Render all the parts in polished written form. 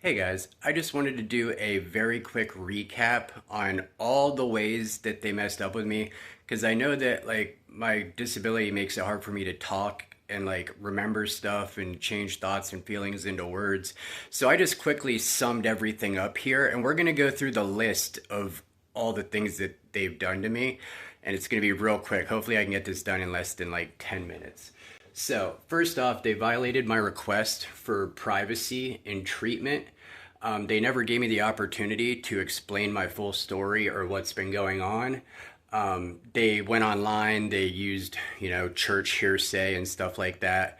Hey guys, I just wanted to do a very quick recap on all the ways that they messed up with me because I know that my disability makes it hard for me to talk and remember stuff and change thoughts and feelings into words. So I just quickly summed everything up here and we're going to go through the list of all the things that they've done to me, and it's going to be real quick. Hopefully I can get this done in less than 10 minutes. So, first off, they violated my request for privacy in treatment. They never gave me the opportunity to explain my full story or what's been going on. They went online, they used, church hearsay and stuff like that,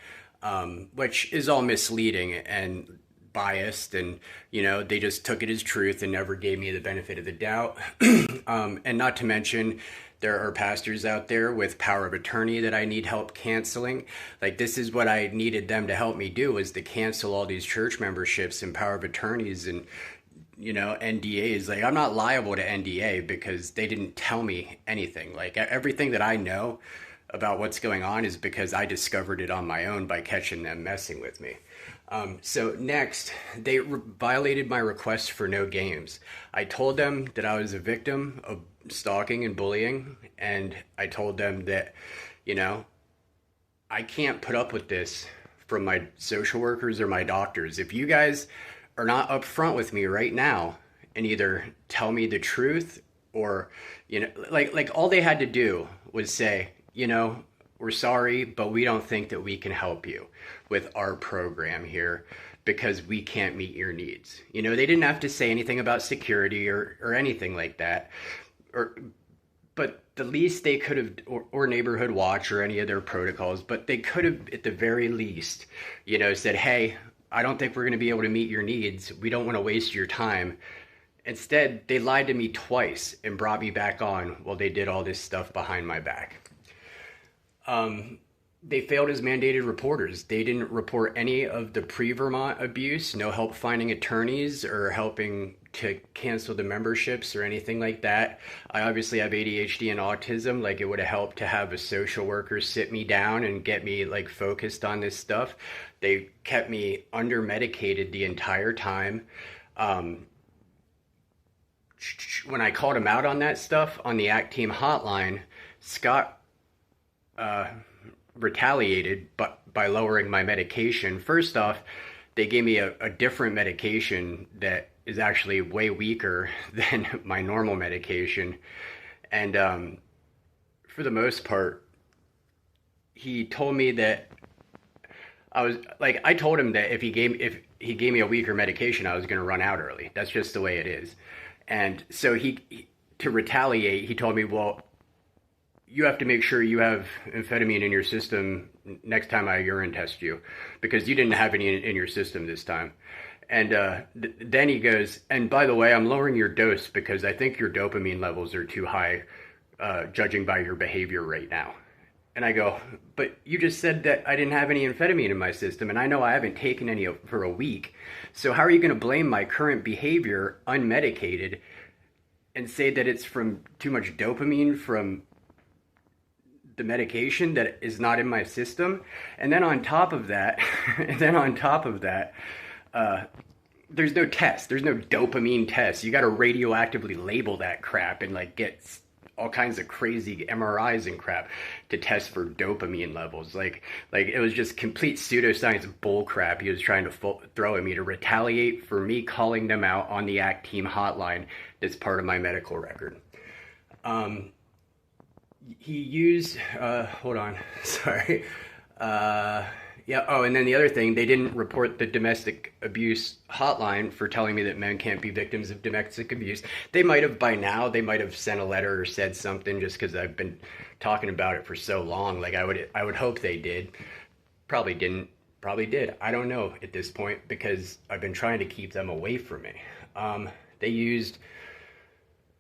which is all misleading and biased. And, they just took it as truth and never gave me the benefit of the doubt. And not to mention, there are pastors out there with power of attorney that I need help canceling. This is what I needed them to help me do, was to cancel all these church memberships and power of attorneys and, NDAs. I'm not liable to NDA because they didn't tell me anything. Everything that I know about what's going on is because I discovered it on my own by catching them messing with me. So next, they violated my request for no games. I told them that I was a victim of stalking and bullying, and I told them that, I can't put up with this from my social workers or my doctors. If you guys are not upfront with me right now and either tell me the truth or, all they had to do was say, we're sorry, but we don't think that we can help you with our program here because we can't meet your needs. They didn't have to say anything about security or anything like that. But the least they could have, or neighborhood watch or any of their protocols, but they could have at the very least, said, hey, I don't think we're going to be able to meet your needs. We don't want to waste your time. Instead, they lied to me twice and brought me back on while they did all this stuff behind my back. They failed as mandated reporters. They didn't report any of the pre-Vermont abuse, no help finding attorneys or helping to cancel the memberships or anything like that. I obviously have ADHD and autism. It would have helped to have a social worker sit me down and get me focused on this stuff. They kept me under medicated the entire time. When I called him out on that stuff on the ACT team hotline, Scott retaliated by lowering my medication. First off, they gave me a different medication that is actually way weaker than my normal medication. And for the most part, he told me that I told him that if he gave me a weaker medication, I was going to run out early. That's just the way it is. And so to retaliate, he told me, well, you have to make sure you have amphetamine in your system next time I urine test you, because you didn't have any in your system this time. And then he goes, and by the way, I'm lowering your dose because I think your dopamine levels are too high, judging by your behavior right now. And I go, but you just said that I didn't have any amphetamine in my system, and I know I haven't taken any for a week. So how are you going to blame my current behavior unmedicated and say that it's from too much dopamine from the medication that is not in my system? And then on top of that, there's no test. There's no dopamine test. You got to radioactively label that crap and get all kinds of crazy MRIs and crap to test for dopamine levels. It was just complete pseudoscience bull crap he was trying to throw at me to retaliate for me calling them out on the ACT team hotline that's part of my medical record. He used, hold on, sorry. Yeah, oh, and then the other thing, they didn't report the domestic abuse hotline for telling me that men can't be victims of domestic abuse. They might have by now, they might have sent a letter or said something just because I've been talking about it for so long. I would hope they did. Probably didn't, probably did. I don't know at this point because I've been trying to keep them away from me. They used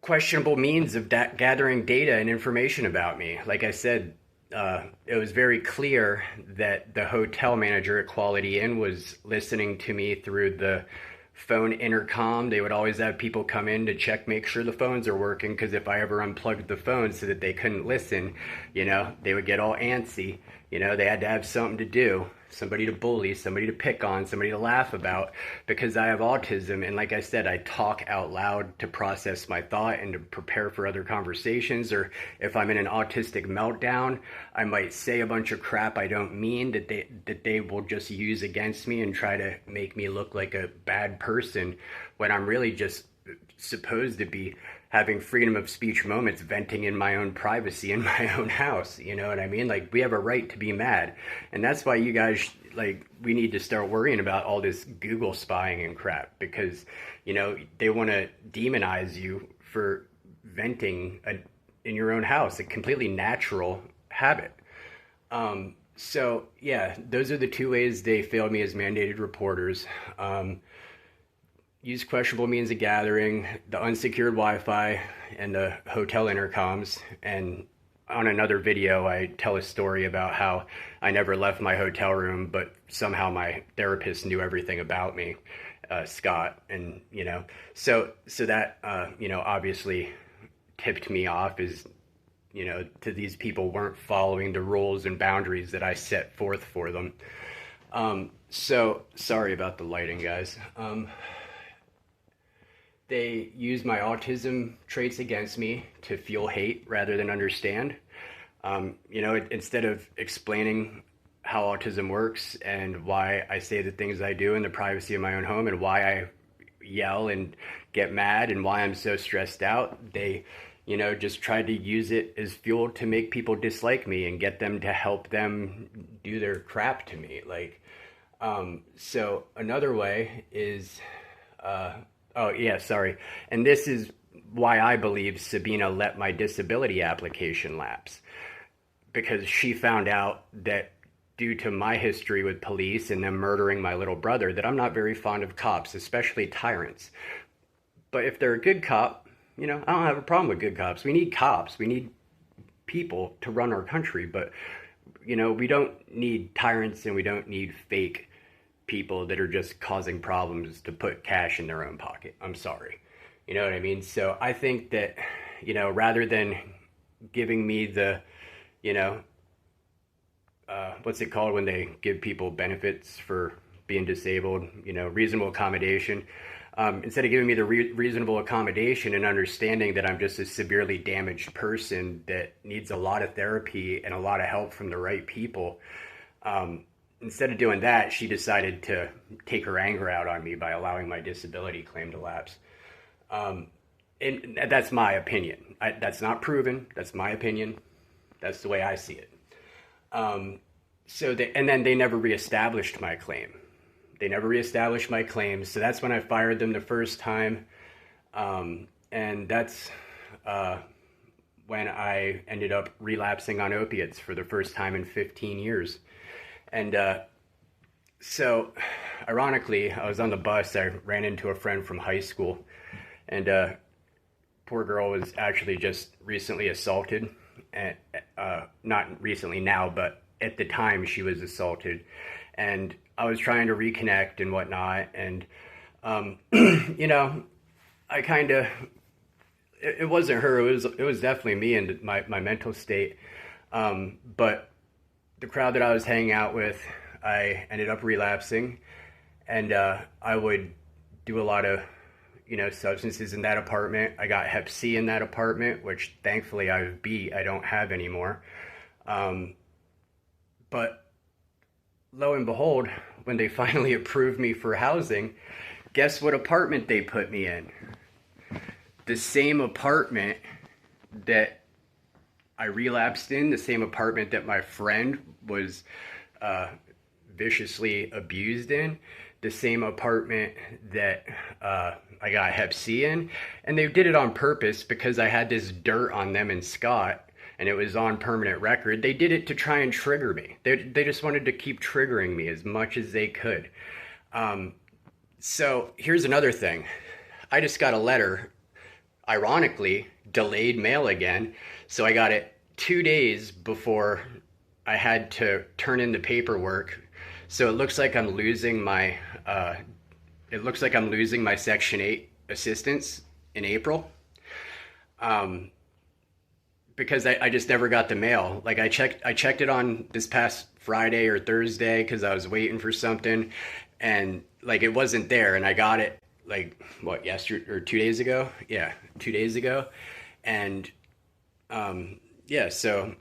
questionable means of gathering data and information about me. Like I said, it was very clear that the hotel manager at Quality Inn was listening to me through the phone intercom. They would always have people come in to make sure the phones are working, because if I ever unplugged the phone so that they couldn't listen, they would get all antsy. They had to have something to do. somebody to bully, somebody to pick on, somebody to laugh about, because I have autism. And like I said, I talk out loud to process my thought and to prepare for other conversations. Or if I'm in an autistic meltdown, I might say a bunch of crap I don't mean that they will just use against me and try to make me look like a bad person, when I'm really just supposed to be having freedom of speech moments, venting in my own privacy in my own house. You know what I mean? Like, we have a right to be mad. And that's why you guys, like, we need to start worrying about all this Google spying and crap, because, you know, they want to demonize you for venting in your own house, a completely natural habit. So yeah, those are the two ways they failed me as mandated reporters. Use questionable means of gathering, the unsecured Wi-Fi, and the hotel intercoms. And on another video, I tell a story about how I never left my hotel room, but somehow my therapist knew everything about me, Scott. And, you know, so that, you know, obviously tipped me off, as, you know, to these people weren't following the rules and boundaries that I set forth for them. So sorry about the lighting, guys. They use my autism traits against me to fuel hate rather than understand. You know, instead of explaining how autism works and why I say the things I do in the privacy of my own home, and why I yell and get mad, and why I'm so stressed out, they, you know, just tried to use it as fuel to make people dislike me and get them to help them do their crap to me. Like, so another way is, oh yeah, sorry. And this is why I believe Sabina let my disability application lapse. Because she found out that, due to my history with police and them murdering my little brother, that I'm not very fond of cops, especially tyrants. But if they're a good cop, you know, I don't have a problem with good cops. We need cops. We need people to run our country. But, you know, we don't need tyrants, and we don't need fake people that are just causing problems to put cash in their own pocket. I'm sorry. You know what I mean? So I think that, you know, rather than giving me the, you know, what's it called when they give people benefits for being disabled, you know, reasonable accommodation, instead of giving me the reasonable accommodation and understanding that I'm just a severely damaged person that needs a lot of therapy and a lot of help from the right people, instead of doing that, she decided to take her anger out on me by allowing my disability claim to lapse. And that's my opinion. That's not proven. That's my opinion. That's the way I see it. And then they never reestablished my claim. They never reestablished my claim. So that's when I fired them the first time. And that's when I ended up relapsing on opiates for the first time in 15 years. And so, ironically, I was on the bus. I ran into a friend from high school, and poor girl was actually just recently assaulted. And, not recently now, but at the time she was assaulted. And I was trying to reconnect and whatnot. And, you know, I kind of, it wasn't her. It was definitely me and my mental state. But the crowd that I was hanging out with, I ended up relapsing, and I would do a lot of, you know, substances in that apartment. I got Hep C in that apartment, which thankfully I have B. I don't have anymore. But lo and behold, when they finally approved me for housing, guess what apartment they put me in? The same apartment that I relapsed in, the same apartment that my friend was viciously abused in, the same apartment that I got Hep C in. And they did it on purpose because I had this dirt on them and Scott, and it was on permanent record. They did it to try and trigger me. They just wanted to keep triggering me as much as they could. So here's another thing. I just got a letter, ironically, delayed mail again. So I got it 2 days before I had to turn in the paperwork. So it looks like I'm losing my Section 8 assistance in April. because I just never got the mail. Like I checked it on this past Friday or Thursday because I was waiting for something, and like it wasn't there, and I got it like what, yesterday or 2 days ago? Yeah, 2 days ago, and yeah, so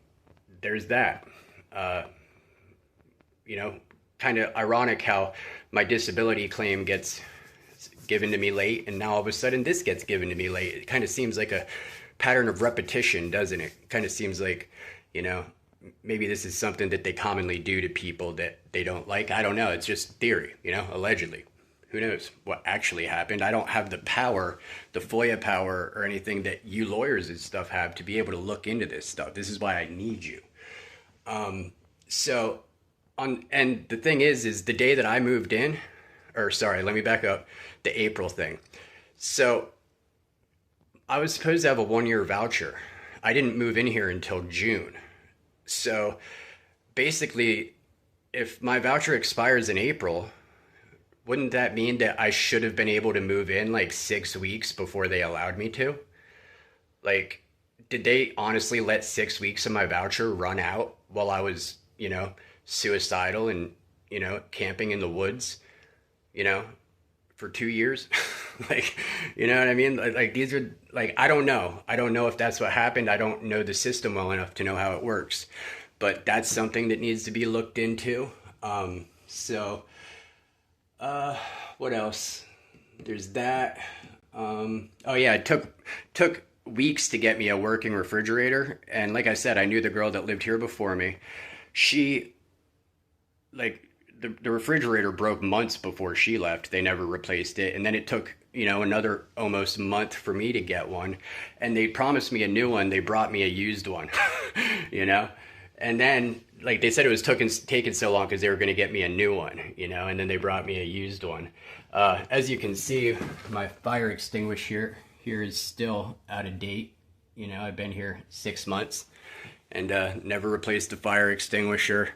there's that. Uh, you know, kind of ironic how my disability claim gets given to me late, and now all of a sudden this gets given to me late. It kind of seems like a pattern of repetition, doesn't it? Kind of seems like, you know, maybe this is something that they commonly do to people that they don't like. I don't know. It's just theory, you know, allegedly. Who knows what actually happened? I don't have the power, the FOIA power or anything that you lawyers and stuff have to be able to look into this stuff. This is why I need you. So on, and the thing is the day that I moved in, or sorry, let me back up, the April thing. So I was supposed to have a 1 year voucher. I didn't move in here until June. So basically, if my voucher expires in April, wouldn't that mean that I should have been able to move in like 6 weeks before they allowed me to? Like, did they honestly let 6 weeks of my voucher run out while I was, you know, suicidal and, you know, camping in the woods, you know, for 2 years? Like, you know what I mean? Like these are like, I don't know. I don't know if that's what happened. I don't know the system well enough to know how it works, but that's something that needs to be looked into. So, what else? There's that. Oh yeah, it took weeks to get me a working refrigerator, and like I said, I knew the girl that lived here before me. She like the refrigerator broke months before she left. They never replaced it, and then it took, you know, another almost month for me to get one, and they promised me a new one. They brought me a used one. You know, and then like they said it was taking so long because they were going to get me a new one, you know, and then they brought me a used one. As you can see, my fire extinguisher here is still out of date. You know, I've been here 6 months and never replaced the fire extinguisher.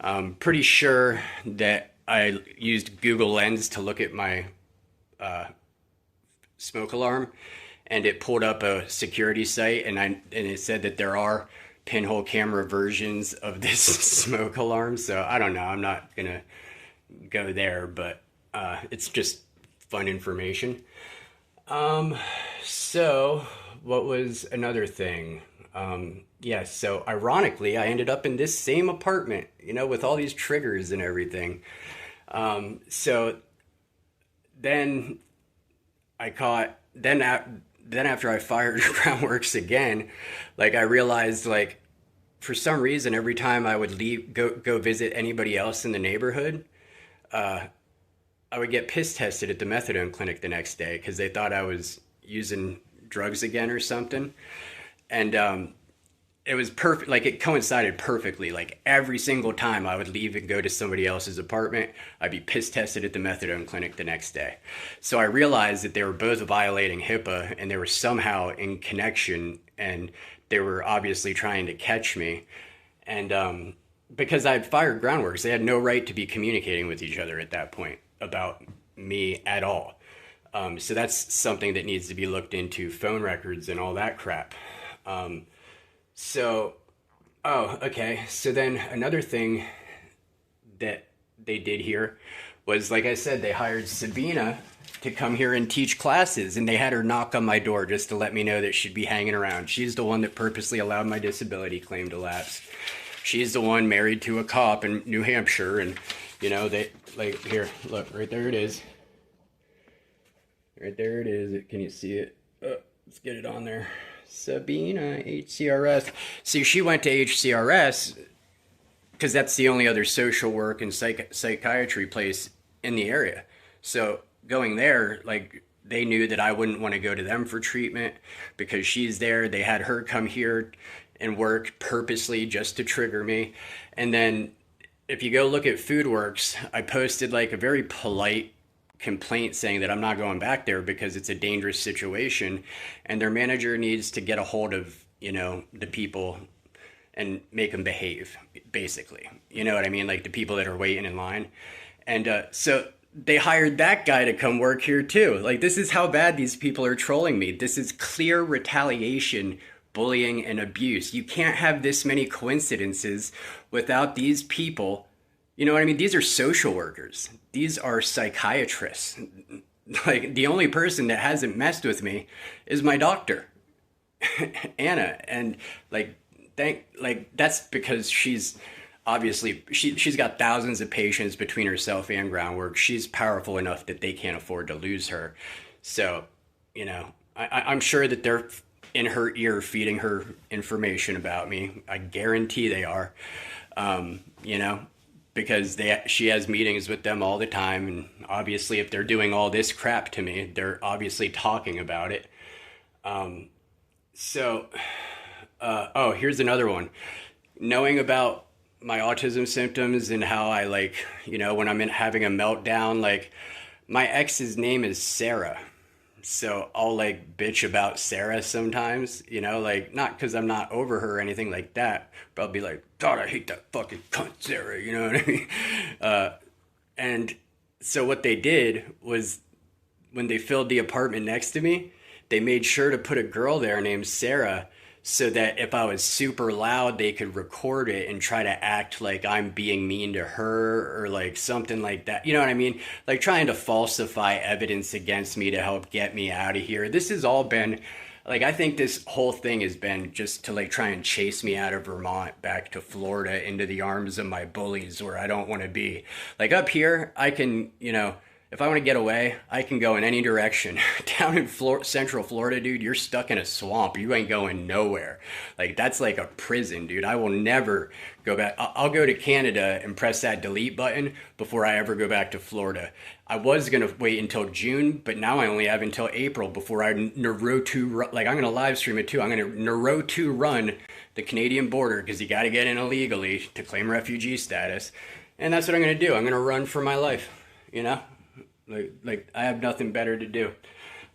I'm pretty sure that I used Google Lens to look at my smoke alarm, and it pulled up a security site, and it said that there are pinhole camera versions of this smoke alarm. So I don't know. I'm not gonna go there, but it's just fun information. So what was another thing? Yeah, so ironically, I ended up in this same apartment, you know, with all these triggers and everything. So then I caught, then after I fired groundworks again, like I realized like for some reason, every time I would go visit anybody else in the neighborhood, I would get piss tested at the methadone clinic the next day because they thought I was using drugs again or something. And it was perfect. Like it coincided perfectly. Like every single time I would leave and go to somebody else's apartment, I'd be piss tested at the methadone clinic the next day. So I realized that they were both violating HIPAA and they were somehow in connection, and they were obviously trying to catch me. And because I'd fired groundworks, they had no right to be communicating with each other at that point about me at all. So that's something that needs to be looked into, phone records and all that crap. So, oh, okay. So then another thing that they did here was, like I said, they hired Sabina to come here and teach classes, and they had her knock on my door just to let me know that she'd be hanging around. She's the one that purposely allowed my disability claim to lapse. She's the one married to a cop in New Hampshire, and, you know, they, like, here, look, right there it is. Right there it is. Can you see it? Let's get it on there. Sabina, HCRS. See, she went to HCRS because that's the only other social work and psychiatry place in the area. So going there, like, they knew that I wouldn't want to go to them for treatment because she's there. They had her come here and work purposely just to trigger me. And then if you go look at FoodWorks, I posted like a very polite complaint saying that I'm not going back there because it's a dangerous situation, and their manager needs to get a hold of, you know, the people and make them behave, basically. You know what I mean? Like the people that are waiting in line. And so they hired that guy to come work here too. Like, this is how bad these people are trolling me. This is clear retaliation bullying and abuse. You can't have this many coincidences without these people. You know what I mean? These are social workers. These are psychiatrists. Like the only person that hasn't messed with me is my doctor, Anna. And like that's because she's obviously she's got thousands of patients between herself and groundwork. She's powerful enough that they can't afford to lose her. So, you know, I'm sure that they're in her ear feeding her information about me. I guarantee they are. You know, because she has meetings with them all the time, and obviously if they're doing all this crap to me, they're obviously talking about it. So oh, here's another one. Knowing about my autism symptoms and how I like, you know, when I'm having a meltdown, like my ex's name is Sarah. So I'll like bitch about Sarah sometimes, you know, like not because I'm not over her or anything like that, but I'll be like, God, I hate that fucking cunt Sarah, you know what I mean? And so what they did was when they filled the apartment next to me, they made sure to put a girl there named Sarah so that if I was super loud, they could record it and try to act like I'm being mean to her or like something like that. You know what I mean? Like trying to falsify evidence against me to help get me out of here. This has all been like, I think this whole thing has been just to like try and chase me out of Vermont back to Florida into the arms of my bullies where I don't want to be. Like up here, I can, you know, if I want to get away, I can go in any direction. Down in Central Florida, dude, you're stuck in a swamp. You ain't going nowhere. Like, that's like a prison, dude. I will never go back. I'll go to Canada and press that delete button before I ever go back to Florida. I was going to wait until June, but now I only have until April before I Naruto, like, I'm going to live stream it too. I'm going to Naruto run the Canadian border because you got to get in illegally to claim refugee status. And that's what I'm going to do. I'm going to run for my life, you know? Like I have nothing better to do.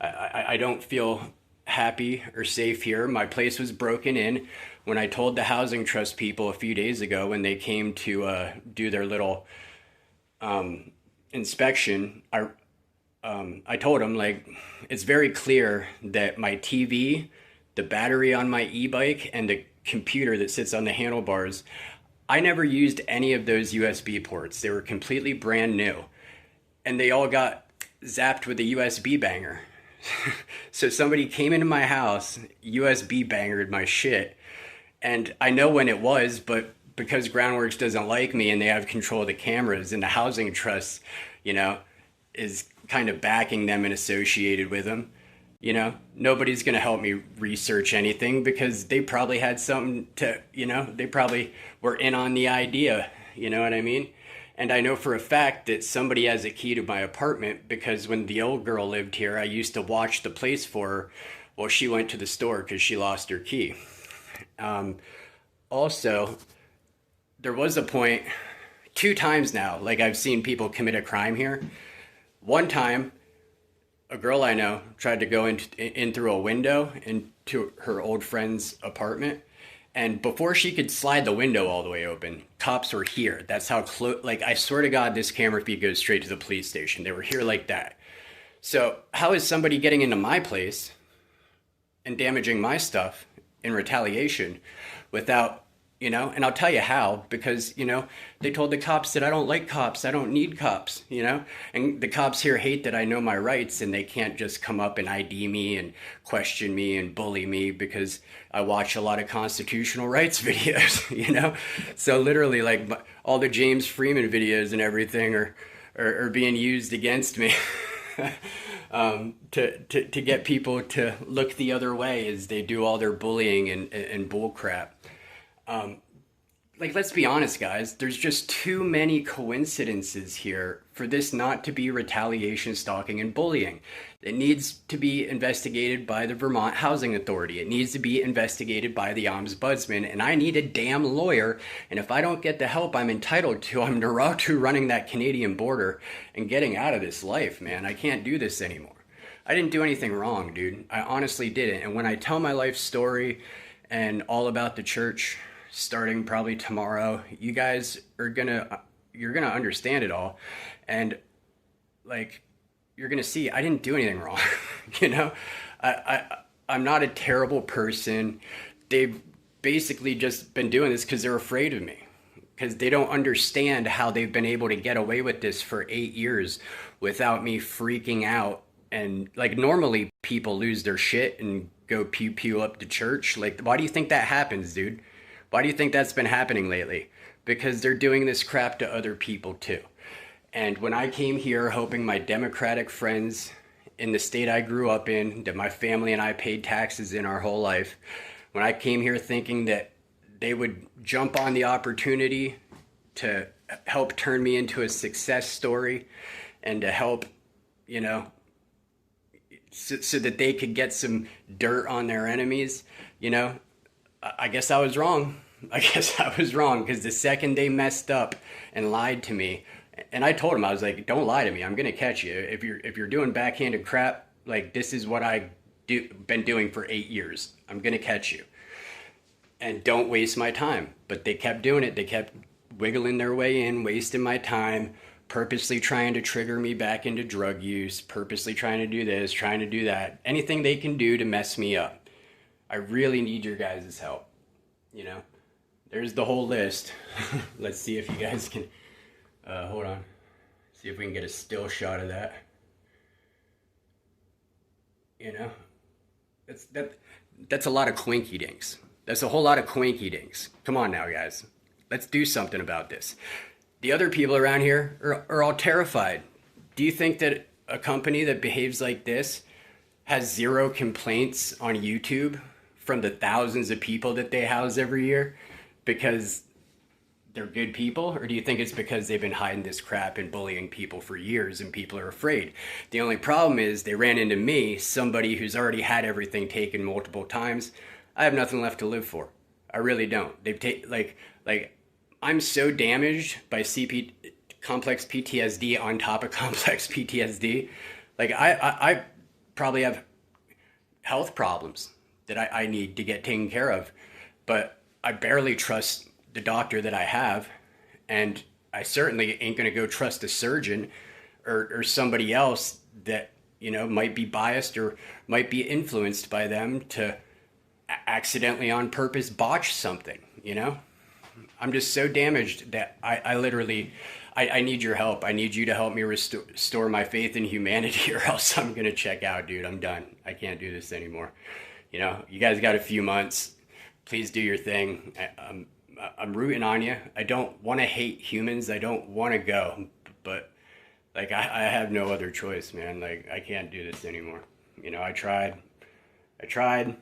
I don't feel happy or safe here. My place was broken in. When I told the housing trust people a few days ago when they came to do their little inspection, I told them like it's very clear that my TV, the battery on my e-bike, and the computer that sits on the handlebars, I never used any of those USB ports. They were completely brand new. And they all got zapped with a USB banger. So somebody came into my house, USB bangered my shit. And I know when it was, but because Groundworks doesn't like me and they have control of the cameras and the housing trust, you know, is kind of backing them and associated with them, you know, nobody's going to help me research anything because they probably had something to, you know, they probably were in on the idea, you know what I mean? And I know for a fact that somebody has a key to my apartment because when the old girl lived here, I used to watch the place for her while she went to the store because she lost her key. Also, there was a point, 2 times now, like I've seen people commit a crime here. One time, a girl I know tried to go in through a window into her old friend's apartment. And before she could slide the window all the way open, cops were here. That's how close, like, I swear to God, this camera feed goes straight to the police station. They were here like that. So how is somebody getting into my place and damaging my stuff in retaliation without, you know, and I'll tell you how, because, you know, they told the cops that I don't like cops. I don't need cops, you know, and the cops here hate that I know my rights and they can't just come up and ID me and question me and bully me because I watch a lot of constitutional rights videos, you know? So literally like all the James Freeman videos and everything are being used against me. To get people to look the other way as they do all their bullying and bull crap. Like, let's be honest, guys, there's just too many coincidences here for this not to be retaliation, stalking, and bullying. It needs to be investigated by the Vermont Housing Authority. It needs to be investigated by the ombudsman, and I need a damn lawyer. And if I don't get the help I'm entitled to, I'm Naruto running that Canadian border and getting out of this life, man. I can't do this anymore. I didn't do anything wrong, dude. I honestly didn't. And when I tell my life story and all about the church, starting probably tomorrow, you guys are you're gonna understand it all, and like you're gonna see I didn't do anything wrong. You know, I'm not a terrible person. They've basically just been doing this because they're afraid of me. Because they don't understand how they've been able to get away with this for 8 years without me freaking out. And like normally people lose their shit and go pew pew up to church. Like, why do you think that happens, dude? Why do you think that's been happening lately? Because they're doing this crap to other people too. And when I came here hoping my Democratic friends in the state I grew up in, that my family and I paid taxes in our whole life, when I came here thinking that they would jump on the opportunity to help turn me into a success story and to help, you know, so that they could get some dirt on their enemies, you know, I guess I was wrong. I guess I was wrong because the second they messed up and lied to me, and I told him, I was like, don't lie to me. I'm gonna catch you. If you're doing backhanded crap, like this is what I been doing for 8 years. I'm gonna catch you, and don't waste my time. But they kept doing it. They kept wiggling their way in, wasting my time, purposely trying to trigger me back into drug use, purposely trying to do this, trying to do that. Anything they can do to mess me up. I really need your guys' help. You know, there's the whole list. Let's see if you guys can. Hold on. See if we can get a still shot of that. You know, that's a lot of quinky dinks. That's a whole lot of quinky dinks. Come on now, guys. Let's do something about this. The other people around here are all terrified. Do you think that a company that behaves like this has zero complaints on YouTube from the thousands of people that they house every year because they're good people? Or do you think it's because they've been hiding this crap and bullying people for years and people are afraid? The only problem is they ran into me, somebody who's already had everything taken multiple times. I have nothing left to live for. I really don't. They've taken like I'm so damaged by complex PTSD on top of complex PTSD. Like I probably have health problems that I need to get taken care of, but I barely trust the doctor that I have, and I certainly ain't gonna go trust a surgeon or somebody else that, you know, might be biased or might be influenced by them to accidentally on purpose botch something, you know? I'm just so damaged that I literally, I need your help. I need you to help me restore my faith in humanity, or else I'm gonna check out, dude. I'm done. I can't do this anymore. You know, you guys got a few months. Please do your thing. I'm rooting on you. I don't want to hate humans. I don't want to go, but like I have no other choice, man. Like I can't do this anymore. You know, I tried. I tried.